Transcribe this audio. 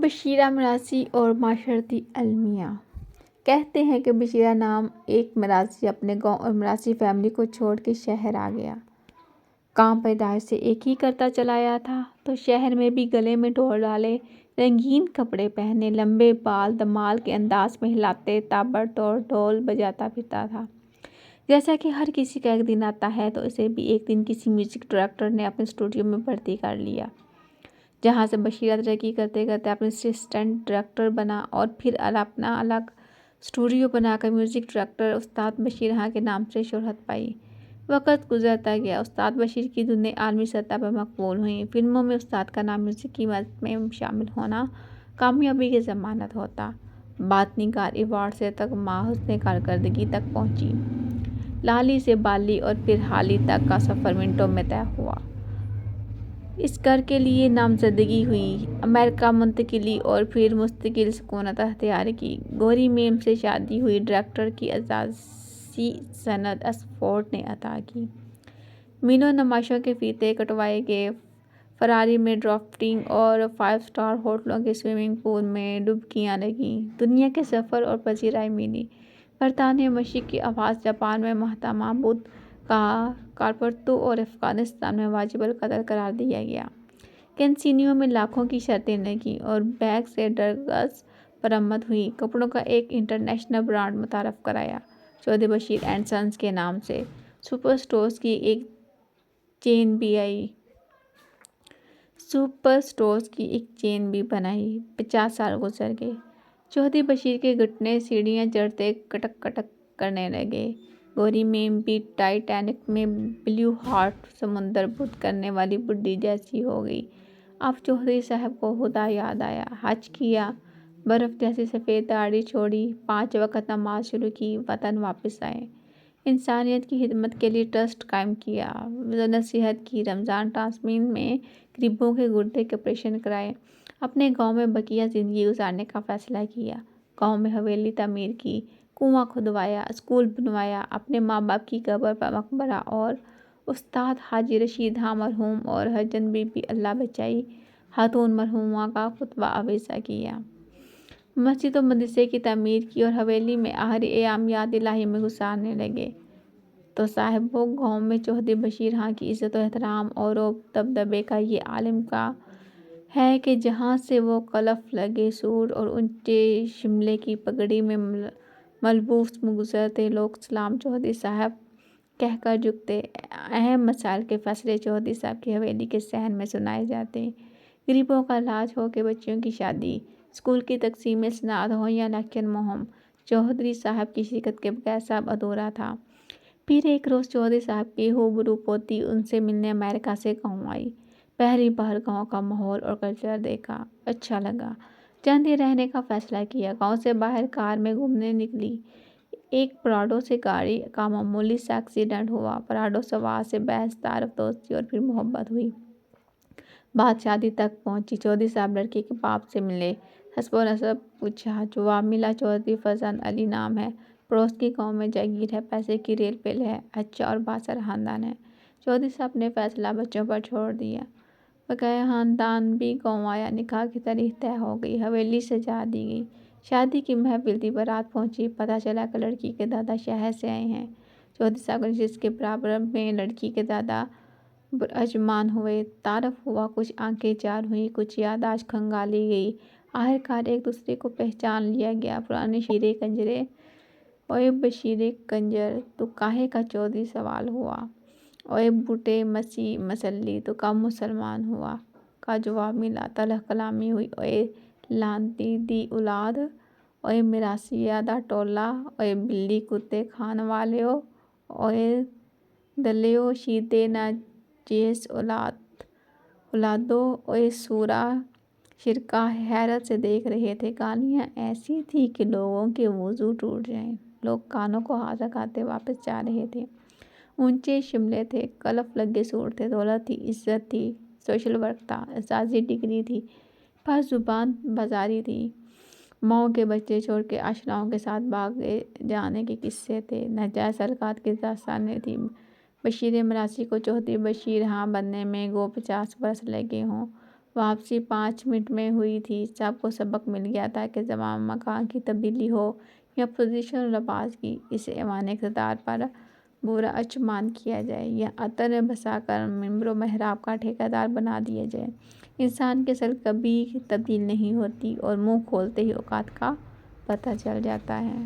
بشیرہ مراثی اور معاشرتی المیہ۔ کہتے ہیں کہ بشیرہ نام ایک مراثی اپنے گاؤں اور مراثی فیملی کو چھوڑ کے شہر آ گیا۔ کام پیدائش سے ایک ہی کرتا چلا آیا تھا، تو شہر میں بھی گلے میں ڈور ڈالے، رنگین کپڑے پہنے، لمبے بال دمال کے انداز میں ہلاتے تابڑ توڑ ڈھول بجاتا پھرتا تھا۔ جیسا کہ ہر کسی کا ایک دن آتا ہے، تو اسے بھی ایک دن کسی میوزک ڈائریکٹر نے اپنے اسٹوڈیو میں بھرتی کر لیا، جہاں سے بشیرہ ترقی کرتے کرتے اپنے اسسٹنٹ ڈائریکٹر بنا اور پھر اپنا الگ اسٹوڈیو بنا کر میوزک ڈائریکٹر استاد بشیر خان کے نام سے شہرت پائی۔ وقت گزرتا گیا، استاد بشیر کی دھنیں عالمی سطح پر مقبول ہوئیں۔ فلموں میں استاد کا نام میوزک کی مد میں شامل ہونا کامیابی کی ضمانت ہوتا۔ بات نگار ایوارڈ سے تک ماں حسن کارکردگی تک پہنچی۔ لالی سے بالی اور پھر حالی تک کا سفر منٹوں میں طے ہوا۔ اس کر کے لیے نامزدگی ہوئی، امریکہ منتقلی اور پھر مستقل سکونت اختیار کی۔ گوری میم سے شادی ہوئی، ڈائریکٹر کی اعزازی سند آکسفورڈ نے عطا کی۔ میلوں نمائشوں کے فیتے کٹوائے گئے، فراری میں ڈرافٹنگ اور 5 اسٹار ہوٹلوں کے سوئمنگ پول میں ڈبکیاں لگیں۔ دنیا کے سفر اور پذیرائی ملی۔ برطانیہ مشرق کی آواز، جاپان میں مہاتما بدھ کا کارپترو اور افغانستان میں واجب القتل قرار دیا گیا۔ کیسینو میں لاکھوں کی شرطیں لگیں اور بیگ سے ڈرگس برآمد ہوئی۔ کپڑوں کا ایک انٹرنیشنل برانڈ متعارف کرایا، چودھری بشیر اینڈ سنز کے نام سے۔ سپر اسٹورز کی ایک چین بھی بنائی۔ 50 سال گزر گئے، چودھری بشیر کے گھٹنے سیڑھیاں چڑھتے کٹک کٹک کرنے لگے۔ گوری میم بھی ٹائٹینک میں بلیو ہارٹ سمندر بدھ کرنے والی بڈھی جیسی ہو گئی۔ اب چودھری صاحب کو خدا یاد آیا، حج کیا، برف جیسی سفید داڑھی چھوڑی، 5 وقت نماز شروع کی، وطن واپس آئے۔ انسانیت کی خدمت کے لیے ٹرسٹ قائم کیا، نصیحت کی، رمضان ٹرانسمیشن میں غریبوں کے گردے کے آپریشن کرائے، اپنے گاؤں میں بقیہ زندگی گزارنے کا فیصلہ کیا۔ گاؤں میں حویلی تعمیر کی، کنواں کھدوایا، اسکول بنوایا، اپنے ماں باپ کی قبر پر مقبرہ اور استاد حاجی رشید خان مرحوم اور حاجن بی بی اللہ بچائی خاتون مرحومہ کا خطبہ آویزاں کیا۔ مسجد و مدرسے کی تعمیر کی اور حویلی میں آخری ایام یاد الہی میں گزارنے لگے۔ تو صاحبو، گاؤں میں چودھری بشیر خان کی عزت و احترام اور رعب دبدبے کا یہ عالم کا ہے کہ جہاں سے وہ کلف لگے سور اور اونچے شملے کی پگڑی میں ملبوس گزرتے، لوگ سلام چودھری صاحب کہہ کر جھکتے۔ اہم مسائل کے فیصلے چودھری صاحب کی حویلی کے صحن میں سنائے جاتے۔ غریبوں کا علاج ہو کہ بچیوں کی شادی، اسکول کی تقسیم اسناد ہو یا الیکشن مہم، چودھری صاحب کی شرکت کے بغیر سب ادھورا تھا۔ پھر ایک روز چودھری صاحب کی روبرو پوتی ان سے ملنے امریکہ سے گاؤں آئی۔ پہلی بار گاؤں کا ماحول اور کلچر دیکھا، اچھا لگا، چند دن رہنے کا فیصلہ کیا۔ گاؤں سے باہر کار میں گھومنے نکلی، ایک پراڈو سے گاڑی کا معمولی سا ایکسیڈنٹ ہوا۔ پراڈو سوار سے بحث، تعارف، دوستی اور پھر محبت ہوئی۔ بات شادی تک پہنچی۔ چودھری صاحب لڑکی کے باپ سے ملے، حسب و نسب پوچھا، جواب ملا چودھری فرزند علی نام ہے، پڑوس کے گاؤں میں جاگیر ہے، پیسے کی ریل پیل ہے، اچھا اور بااثر خاندان ہے۔ چودھری صاحب نے فیصلہ بچوں پر چھوڑ دیا۔ بقیہ خاندان بھی گاؤں آیا، نکاح کی تاریخ طے ہو گئی، حویلی سجا دی گئی، شادی کی محفل تھی، بارات پہنچی، پتہ چلا کہ لڑکی کے دادا شہر سے آئے ہیں۔ چودھری صاحب کی نشست کے برابر میں لڑکی کے دادا براجمان ہوئے، تعارف ہوا، کچھ آنکھیں چار ہوئیں، کچھ یادداشت کھنگالی گئی، آخرکار ایک دوسرے کو پہچان لیا گیا۔ پرانے شیرے کنجرے، اوئے بشیرے کنجر تو کاہے کا چودھری سوال ہوا، اوئے بوٹے مسیح مسلی تو کب مسلمان ہوا کا جواب ملا۔ تلخ کلامی ہوئی، اوئے لعنتی دی اولاد، اوئے میراثیادہ ٹولہ، اوئے بلی کتے کھان والیو، اوئے دلیو شیدے ناجیس اولادو، اوئے سورا شرکا حیرت سے دیکھ رہے تھے۔ گالیاں ایسی تھیں کہ لوگوں کے وضو ٹوٹ جائیں۔ لوگ کانوں کو ہاتھ لگاتے واپس جا رہے تھے۔ اونچے شملے تھے، کلف لگے سوٹ تھے، دولت تھی، عزت تھی، سوشل ورک تھا، اعزازی ڈگری تھی، پر زبان بازاری تھی۔ مئو کے بچے چھوڑ کے آشناؤں کے ساتھ بھاگے جانے کے قصے تھے، ناجائز تعلقات کی داستانیں تھیں۔ بشیر مراثی کو چودھری بشیر خان بننے میں گو 50 برس لگے ہوں۔ واپسی 5 منٹ میں ہوئی تھی۔ سب کو سبق مل گیا تھا کہ زمان مکان کی تبدیلی ہو یا پوزیشن اور لباس کی، اسے ایوان اقتدار پر برا اچمان کیا جائے یا عطر بسا کر ممبر و محراب کا ٹھیکیدار بنا دیا جائے، انسان کی اصل کبھی تبدیل نہیں ہوتی اور منہ کھولتے ہی اوقات کا پتہ چل جاتا ہے۔